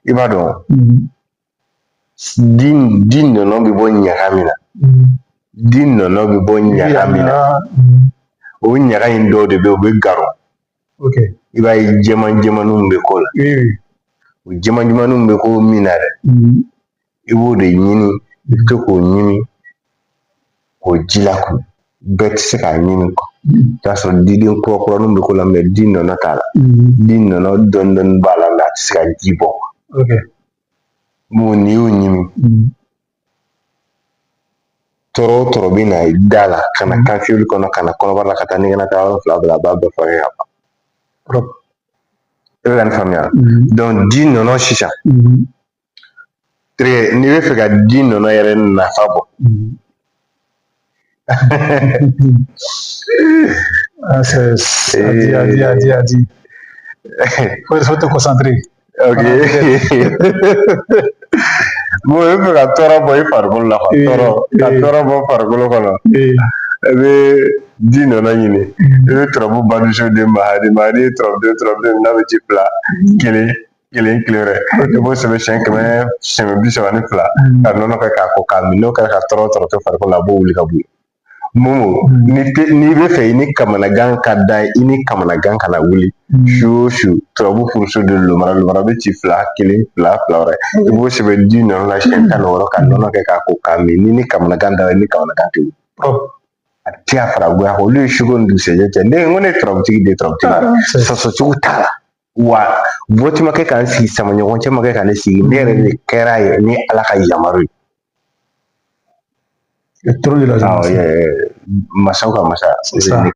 I b'a dɔn di nɔnɔ bɛ bɔ ɲaga min na di nɔnɔ bɛ bɔ ɲaga min na o ɲaga in dɔw de bɛ yen o bɛ garo i b'a ye jɛman jɛmanninw bɛ k'o la o jɛman jɛmanninw bɛ k'o min na dɛ i b'o de ɲini i bɛ to k'o ɲimi k'o ji la kun bɛɛ tɛ se k'a ɲimi i t'a sɔrɔ diden kura kuraninw bɛ k'o la di nɔnɔ t'a la di nɔnɔ dɔɔni dɔɔni b'a la a tɛ se ka ji bɔ n'i y'o ɲimi tɔɔrɔ o tɔɔrɔ bɛ na da la ka na kan fiyɛli kɔnɔ ka na kɔnɔbara la ka taa ɲɛgɛn taa yɔrɔ fila a b'a bɛɛ furakɛ ka ban e bɛ ka nin faamuya di nɔnɔ sisan n'i bɛ fɛ ka di nɔnɔ yɛrɛ nafa bɔ Adi. Faut te concentrer. Ok. Bon, i bɛ fɛ ka tɔɔrɔ bɔ i farikolo la ka tɔɔrɔ bɔ farikolo kɔnɔ i bɛ di nɔnɔ ɲini i bɛ turabu badusu den mahadi ye turabu n'a bɛ ci fila kelen wɛrɛ i b'o sɛbɛn siɲɛ 32 ka nɔnɔ kɛ k'a ko k'a min n'o kɛra ka tɔɔrɔ to farikolo la a b'o wuli ka bɔ yen Momo n'i bɛ fɛ i ni kamanagan ka da i ni kamanagan kana wuli su o su turabu furuso de lomara bɛ ci fila wɛrɛ i b'o sɛbɛn di nɔnɔ la siɲɛ 16 ka nɔnɔ kɛ k'a ko k'a min ni kamanagan da i ni kamanagan tɛ a tɛ a fara goya olu ye suko ni dugusɛjɛ cɛ ne ko ne ye turabutigi de ye turabutigi sɔsɔcogo t'a la wa bɔti ma kɛ k'an sigi sama ɲɔgɔn cɛ ma kɛ ka ne sigi ne yɛrɛ de kɛra ye ni ala ka yamaru ye masaw ka masa